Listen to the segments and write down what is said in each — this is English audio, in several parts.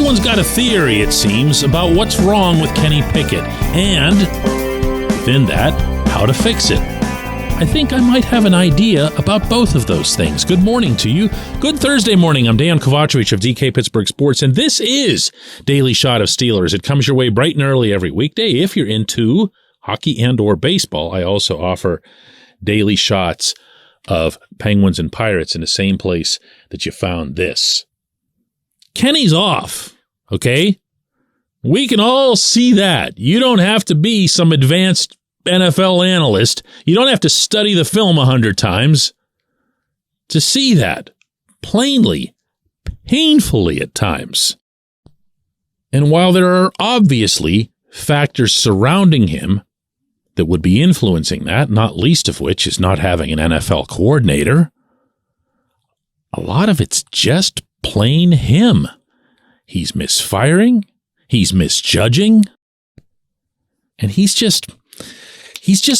Everyone's got a theory, it seems, about what's wrong with Kenny Pickett, and within that, how to fix it. I think I might have an idea about both of those things. Good morning to you. Good Thursday morning. I'm Dejan Kovacevic of DK Pittsburgh Sports, and this is Daily Shot of Steelers. It comes your way bright and early every weekday. If you're into hockey and or baseball, I also offer daily shots of Penguins and Pirates in the same place that you found this. Kenny's off, okay? We can all see that. You don't have to be some advanced NFL analyst. You don't have to study the film 100 times to see that plainly, painfully at times. And while there are obviously factors surrounding him that would be influencing that, not least of which is not having an NFL coordinator, a lot of it's just plain him. He's misfiring, he's misjudging, and he's just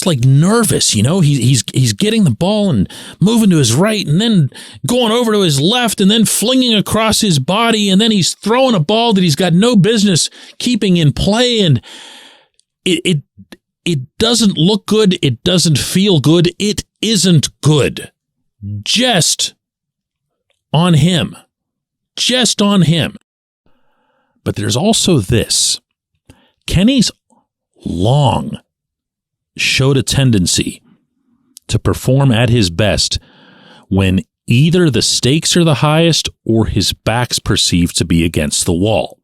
like nervous, you know. He's getting the ball and moving to his right and then going over to his left and then flinging across his body, and then he's throwing a ball that he's got no business keeping in play, and it doesn't look good, it doesn't feel good, it isn't good. Just on him. Just on him. But there's also this. Kenny's long showed a tendency to perform at his best when either the stakes are the highest or his back's perceived to be against the wall.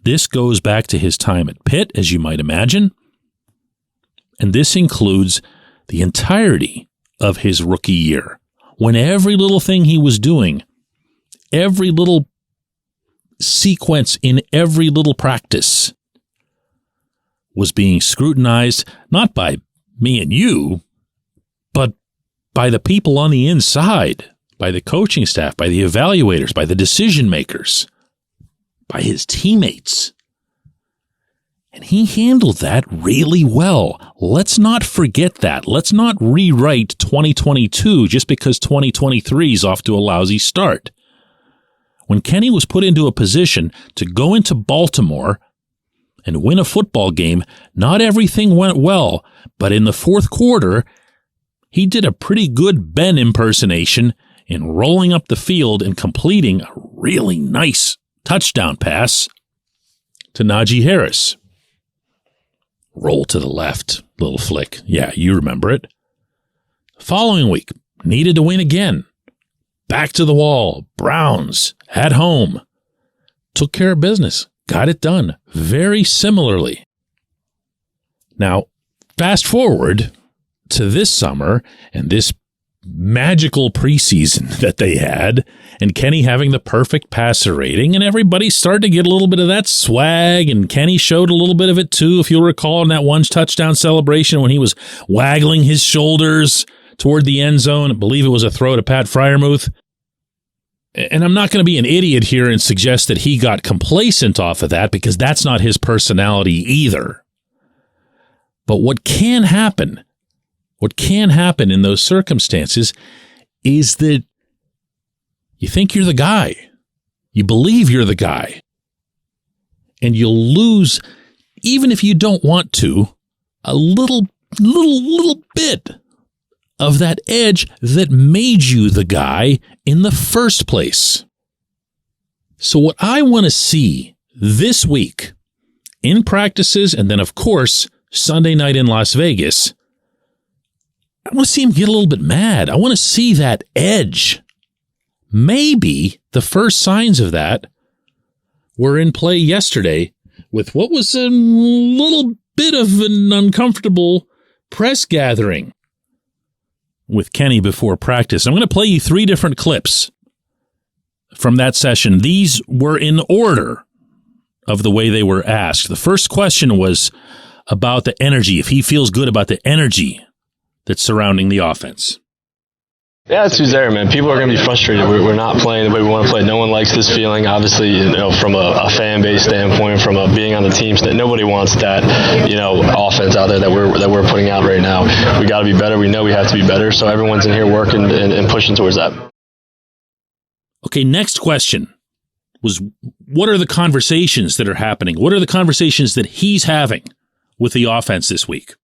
This goes back to his time at Pitt, as you might imagine, and this includes the entirety of his rookie year, when every little thing he was doing, every little sequence in every little practice was being scrutinized, not by me and you, but by the people on the inside, by the coaching staff, by the evaluators, by the decision makers, by his teammates. And he handled that really well. Let's not forget that. Let's not rewrite 2022 just because 2023 is off to a lousy start. When Kenny was put into a position to go into Baltimore and win a football game, not everything went well, but in the fourth quarter, he did a pretty good Ben impersonation in rolling up the field and completing a really nice touchdown pass to Najee Harris. Roll to the left, little flick. Yeah, you remember it. Following week, needed to win again. Back to the wall, Browns, at home. Took care of business. Got it done very similarly. Now, fast forward to this summer and this magical preseason that they had, and Kenny having the perfect passer rating, and everybody started to get a little bit of that swag, and Kenny showed a little bit of it too, if you'll recall, in that one touchdown celebration when he was waggling his shoulders toward the end zone. I believe it was a throw to Pat Freiermuth. And I'm not going to be an idiot here and suggest that he got complacent off of that, because that's not his personality either. But what can happen in those circumstances is that you think you're the guy. You believe you're the guy. And you'll lose, even if you don't want to, a little bit of that edge that made you the guy in the first place. So what I want to see this week in practices, and then of course Sunday night in Las Vegas, I want to see him get a little bit mad. I want to see that edge. Maybe the first signs of that were in play yesterday with what was a little bit of an uncomfortable press gathering with Kenny before practice. I'm going to play you 3 different clips from that session. These were in order of the way they were asked. The first question was about the energy, if he feels good about the energy that's surrounding the offense. Yeah, that's who's there, man. People are going to be frustrated. We're not playing the way we want to play. No one likes this feeling. Obviously, from a fan base standpoint, from being on the team, nobody wants that, offense out there that we're putting out right now. We got to be better. We know we have to be better. So everyone's in here working and pushing towards that. Okay, next question was what are the conversations that are happening? What are the conversations that he's having with the offense this week?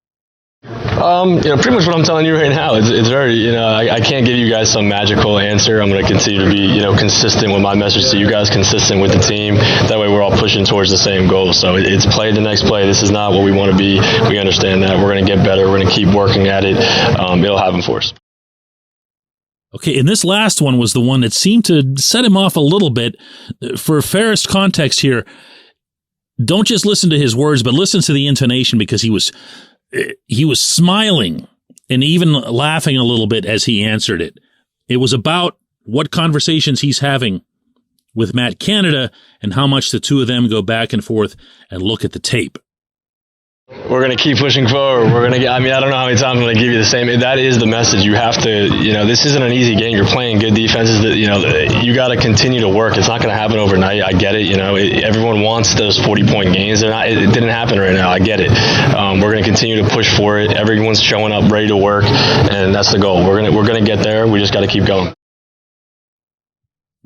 Pretty much what I'm telling you right now. It's very, I can't give you guys some magical answer. I'm going to continue to be, consistent with my message to you guys, consistent with the team. That way we're all pushing towards the same goal. So it's play the next play. This is not what we want to be. We understand that. We're going to get better. We're going to keep working at it. It'll happen for us. Okay, and this last one was the one that seemed to set him off a little bit. For fairest context here, don't just listen to his words, but listen to the intonation, because he was smiling and even laughing a little bit as he answered it. It was about what conversations he's having with Matt Canada and how much the two of them go back and forth and look at the tape. We're going to keep pushing forward. We're going to get, I don't know how many times I'm going to give you the same. That is the message. You have to, this isn't an easy game. You're playing good defenses that, you got to continue to work. It's not going to happen overnight. I get it. Everyone wants those 40-point games. It didn't happen right now. I get it. We're going to continue to push for it. Everyone's showing up ready to work, and that's the goal. We're going to get there. We just got to keep going.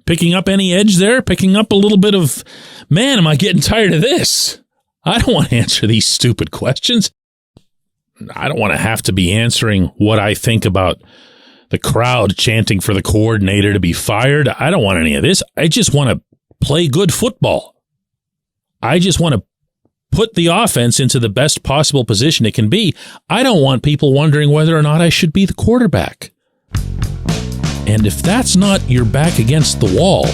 Picking up any edge there? Picking up a little bit of, man, am I getting tired of this? I don't want to answer these stupid questions. I don't want to have to be answering what I think about the crowd chanting for the coordinator to be fired. I don't want any of this. I just want to play good football. I just want to put the offense into the best possible position it can be. I don't want people wondering whether or not I should be the quarterback. And if that's not your back against the wall,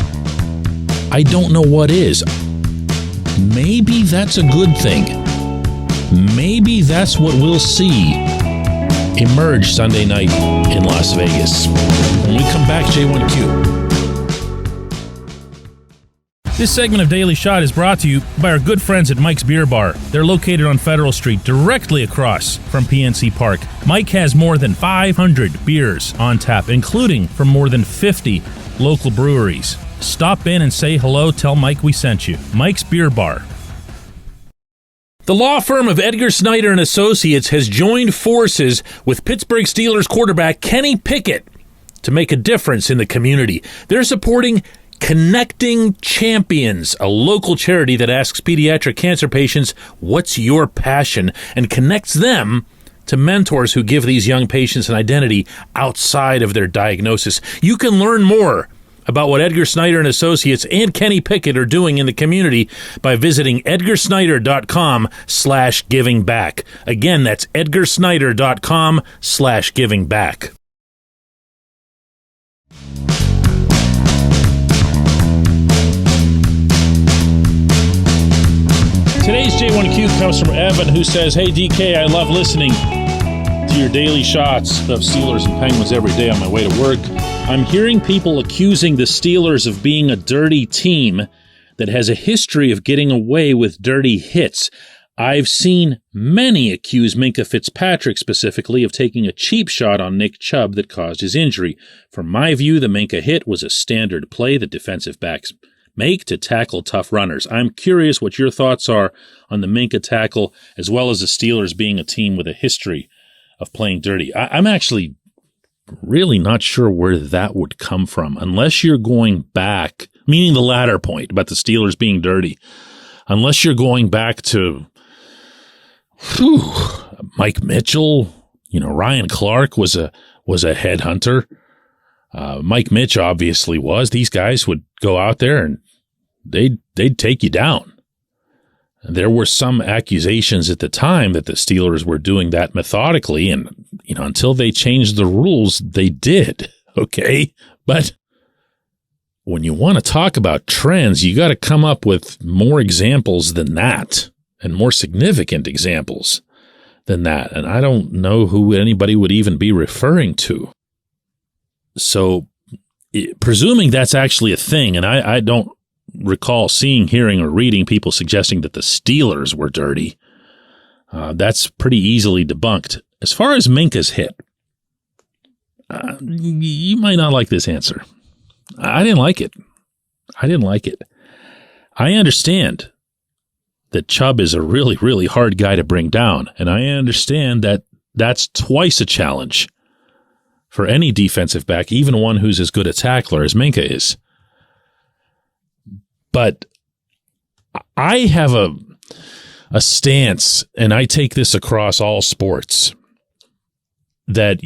I don't know what is. Maybe that's a good thing. Maybe that's what we'll see emerge Sunday night in Las Vegas. When we come back, J1Q. This segment of Daily Shot is brought to you by our good friends at Mike's Beer Bar. They're located on Federal Street, directly across from PNC Park. Mike has more than 500 beers on tap, including from more than 50 local breweries. Stop in and say hello. Tell Mike we sent you. Mike's Beer Bar. The law firm of Edgar Snyder and Associates has joined forces with Pittsburgh Steelers quarterback Kenny Pickett to make a difference in the community. They're supporting Connecting Champions, a local charity that asks pediatric cancer patients, what's your passion? And connects them to mentors who give these young patients an identity outside of their diagnosis. You can learn more about what Edgar Snyder and Associates and Kenny Pickett are doing in the community by visiting edgarsnyder.com/givingback. Again, that's edgarsnyder.com/givingback. Today's J1Q comes from Evan, who says, "Hey DK, I love listening to your daily shots of Steelers and Penguins every day on my way to work. I'm hearing people accusing the Steelers of being a dirty team that has a history of getting away with dirty hits. I've seen many accuse Minkah Fitzpatrick specifically of taking a cheap shot on Nick Chubb that caused his injury. From my view, the Minkah hit was a standard play that defensive backs make to tackle tough runners. I'm curious what your thoughts are on the Minkah tackle, as well as the Steelers being a team with a history of playing dirty." I'm actually really not sure where that would come from, unless you're going back, meaning the latter point about the Steelers being dirty, unless you're going back to Mike Mitchell. Ryan Clark was a headhunter. Mike Mitch obviously was. These guys would go out there and they'd take you down. There were some accusations at the time that the Steelers were doing that methodically, and until they changed the rules, they did. Okay, but when you want to talk about trends, you got to come up with more examples than that, and more significant examples than that. And I don't know who anybody would even be referring to. So, presuming that's actually a thing, and I don't recall seeing, hearing, or reading people suggesting that the Steelers were dirty, that's pretty easily debunked. As far as Minkah's hit, you might not like this answer. I didn't like it. I understand that Chubb is a really, really hard guy to bring down, and I understand that that's twice a challenge for any defensive back, even one who's as good a tackler as Minkah is. But I have a stance, and I take this across all sports, that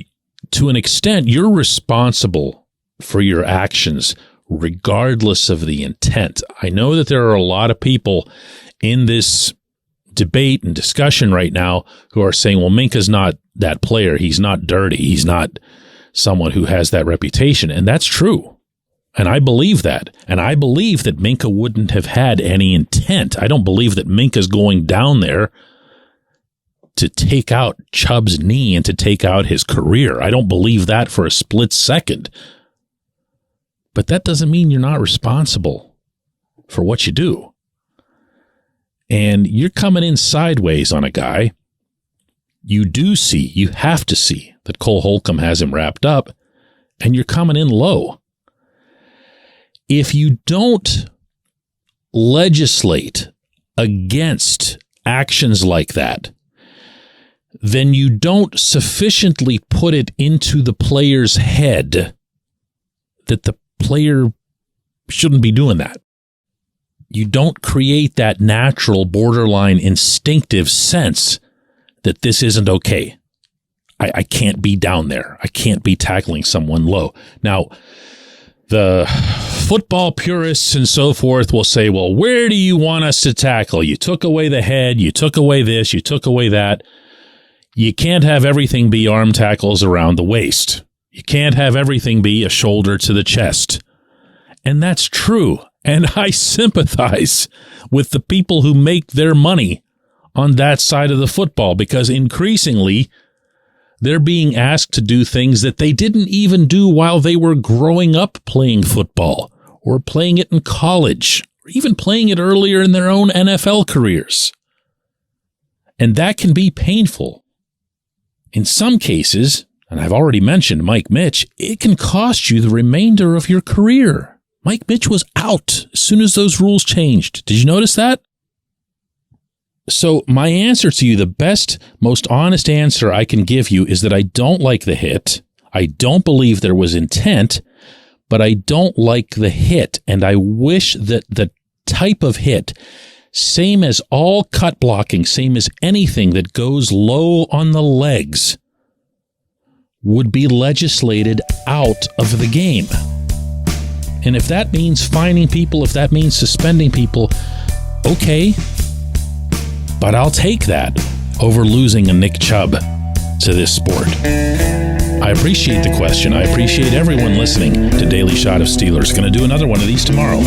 to an extent you're responsible for your actions regardless of the intent. I know that there are a lot of people in this debate and discussion right now who are saying, well, Minka's not that player. He's not dirty. He's not someone who has that reputation. And that's true. And I believe that. And I believe that Minka wouldn't have had any intent. I don't believe that Minka's going down there to take out Chubb's knee and to take out his career. I don't believe that for a split second. But that doesn't mean you're not responsible for what you do. And you're coming in sideways on a guy. You have to see that Cole Holcomb has him wrapped up, and you're coming in low. If you don't legislate against actions like that, then you don't sufficiently put it into the player's head that the player shouldn't be doing that. You don't create that natural, borderline, instinctive sense that this isn't okay. I can't be down there. I can't be tackling someone low. Now, the football purists and so forth will say, well, where do you want us to tackle? You took away the head. You took away this. You took away that. You can't have everything be arm tackles around the waist. You can't have everything be a shoulder to the chest. And that's true. And I sympathize with the people who make their money on that side of the football, because increasingly they're being asked to do things that they didn't even do while they were growing up playing football, or playing it in college, or even playing it earlier in their own NFL careers. And that can be painful. In some cases, and I've already mentioned Mike Mitch, it can cost you the remainder of your career. Mike Mitch was out as soon as those rules changed. Did you notice that? So my answer to you, the best, most honest answer I can give you, is that I don't like the hit. I don't believe there was intent, but I don't like the hit. And I wish that the type of hit, same as all cut blocking, same as anything that goes low on the legs, would be legislated out of the game. And if that means fining people, if that means suspending people, okay. But I'll take that over losing a Nick Chubb to this sport. I appreciate the question. I appreciate everyone listening to Daily Shot of Steelers. Going to do another one of these tomorrow.